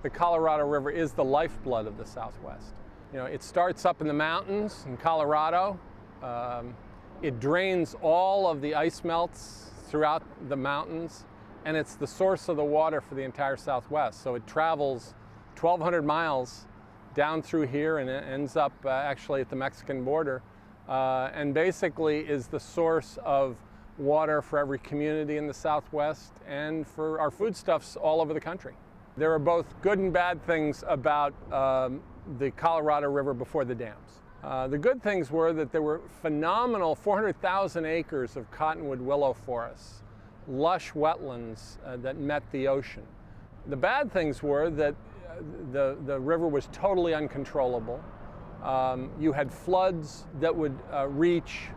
the Colorado River is the lifeblood of the Southwest. You know, it starts up in the mountains in Colorado. It drains all of the ice melts throughout the mountains, and it's the source of the water for the entire Southwest. So it travels 1,200 miles down through here and it ends up actually at the Mexican border, and basically is the source of water for every community in the Southwest and for our foodstuffs all over the country. There are both good and bad things about the Colorado River before the dams. The good things were that there were phenomenal 400,000 acres of cottonwood willow forests, lush wetlands that met the ocean. The bad things were that the river was totally uncontrollable. You had floods that would reach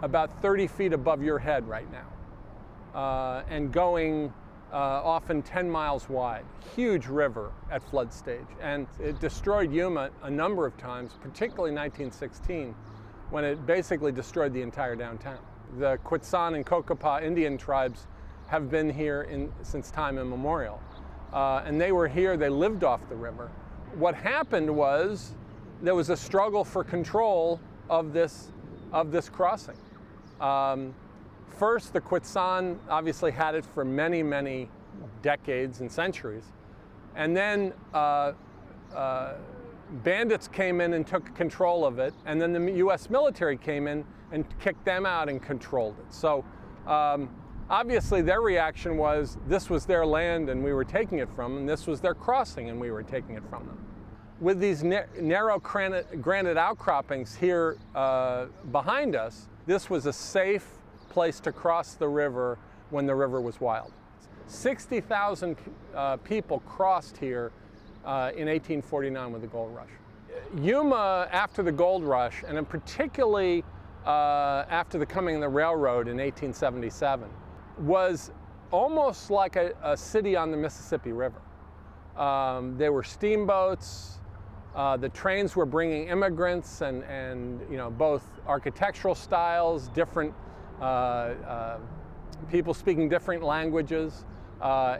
about 30 feet above your head right now, and going often 10 miles wide. Huge river at flood stage. And it destroyed Yuma a number of times, particularly in 1916, when it basically destroyed the entire downtown. The Quetzan and Cocopah Indian tribes have been here since time immemorial. And they were here, they lived off the river. What happened was there was a struggle for control of this crossing. First, the Quetzan obviously had it for many, many decades and centuries. And then bandits came in and took control of it. And then the US military came in and kicked them out and controlled it. So obviously their reaction was this was their land and we were taking it from them. This was their crossing and we were taking it from them. With these narrow granite outcroppings here behind us, this was a safe place to cross the river when the river was wild. 60,000 people crossed here in 1849 with the gold rush. Yuma, after the gold rush, and in particularly after the coming of the railroad in 1877, was almost like a city on the Mississippi River. There were steamboats. The trains were bringing immigrants and you know, both architectural styles, different people speaking different languages.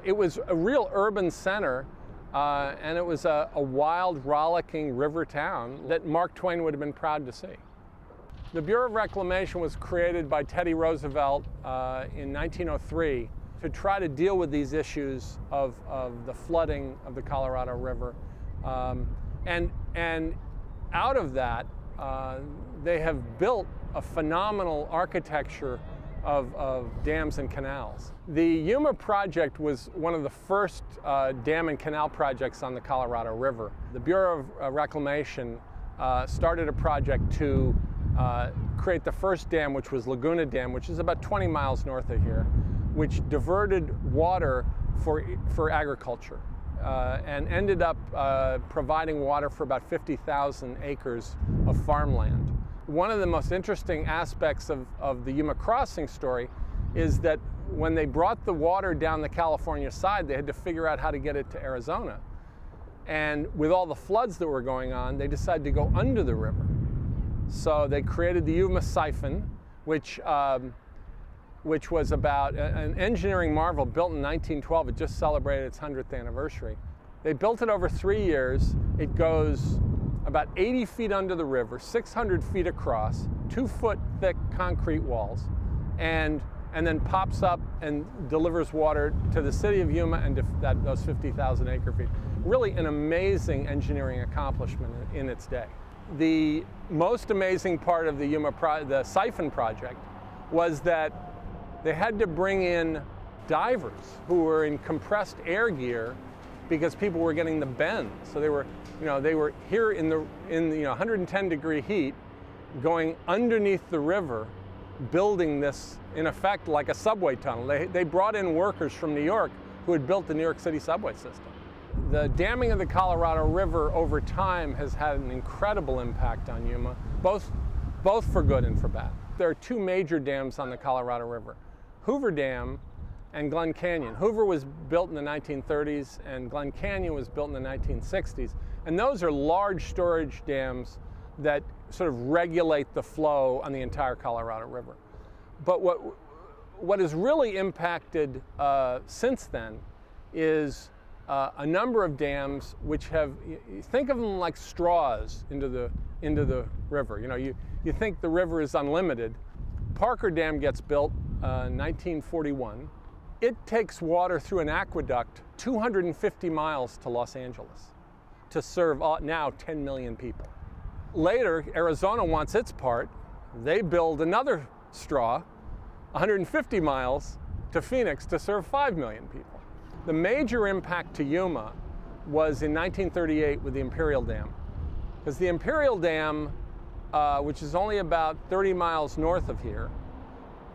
It was a real urban center, and it was a wild, rollicking river town that Mark Twain would have been proud to see. The Bureau of Reclamation was created by Teddy Roosevelt in 1903 to try to deal with these issues of the flooding of the Colorado River. And out of that, they have built a phenomenal architecture of dams and canals. The Yuma project was one of the first dam and canal projects on the Colorado River. The Bureau of Reclamation started a project to create the first dam, which was Laguna Dam, which is about 20 miles north of here, which diverted water for agriculture. And ended up providing water for about 50,000 acres of farmland. One of the most interesting aspects of the Yuma Crossing story is that when they brought the water down the California side, they had to figure out how to get it to Arizona. And with all the floods that were going on, they decided to go under the river. So they created the Yuma Siphon, which was about an engineering marvel built in 1912. It just celebrated its 100th anniversary. They built it over 3 years. It goes about 80 feet under the river, 600 feet across, 2-foot thick concrete walls, and then pops up and delivers water to the city of Yuma and to those 50,000 acre feet. Really an amazing engineering accomplishment in its day. The most amazing part of the Siphon project was that they had to bring in divers who were in compressed air gear because people were getting the bend. So they were here in the 110-degree heat, going underneath the river, building this in effect like a subway tunnel. They brought in workers from New York who had built the New York City subway system. The damming of the Colorado River over time has had an incredible impact on Yuma, both for good and for bad. There are two major dams on the Colorado River, Hoover Dam and Glen Canyon. Hoover was built in the 1930s and Glen Canyon was built in the 1960s. And those are large storage dams that sort of regulate the flow on the entire Colorado River. But what has really impacted since then is a number of dams which have, think of them like straws into the river. You know, you think the river is unlimited. Parker Dam gets built in 1941. It takes water through an aqueduct 250 miles to Los Angeles to serve now 10 million people. Later, Arizona wants its part. They build another straw, 150 miles to Phoenix to serve 5 million people. The major impact to Yuma was in 1938 with the Imperial Dam. Because the Imperial Dam, which is only about 30 miles north of here,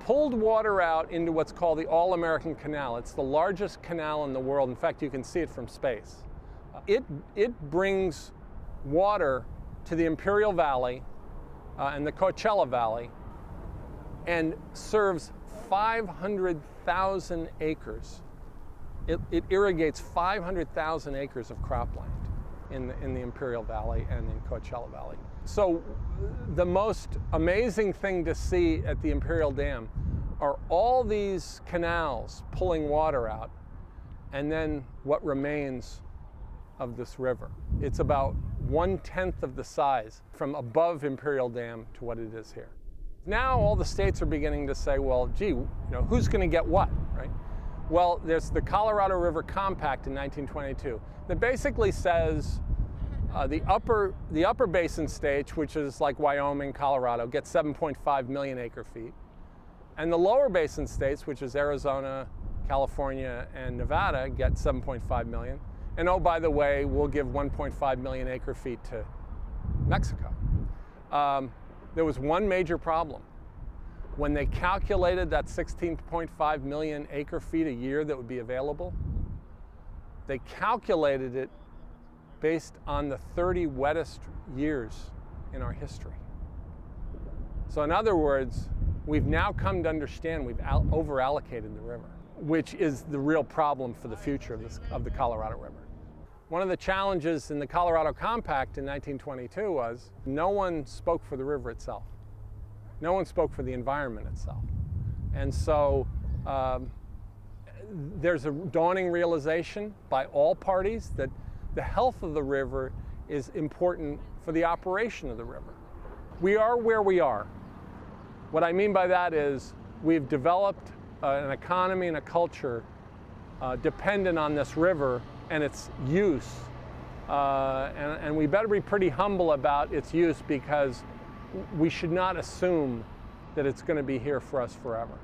pulled water out into what's called the All-American Canal. It's the largest canal in the world. In fact, you can see it from space. It brings water to the Imperial Valley and the Coachella Valley and serves 500,000 acres. It irrigates 500,000 acres of cropland in the Imperial Valley and in Coachella Valley. So the most amazing thing to see at the Imperial Dam are all these canals pulling water out, and then what remains of this river. It's about 1/10 of the size from above Imperial Dam to what it is here. Now all the states are beginning to say, well, gee, you know, who's going to get what, right? Well, there's the Colorado River Compact in 1922 that basically says the upper basin states, which is like Wyoming, Colorado, get 7.5 million acre feet. And the lower basin states, which is Arizona, California, and Nevada, get 7.5 million. And oh, by the way, we'll give 1.5 million acre feet to Mexico. There was one major problem. When they calculated that 16.5 million acre feet a year that would be available, they calculated it based on the 30 wettest years in our history. So in other words, we've now come to understand we've over-allocated the river, which is the real problem for the future of the Colorado River. One of the challenges in the Colorado Compact in 1922 was no one spoke for the river itself. No one spoke for the environment itself. And so there's a dawning realization by all parties that the health of the river is important for the operation of the river. We are where we are. What I mean by that is we've developed an economy and a culture dependent on this river and its use. And we better be pretty humble about its use, because we should not assume that it's going to be here for us forever.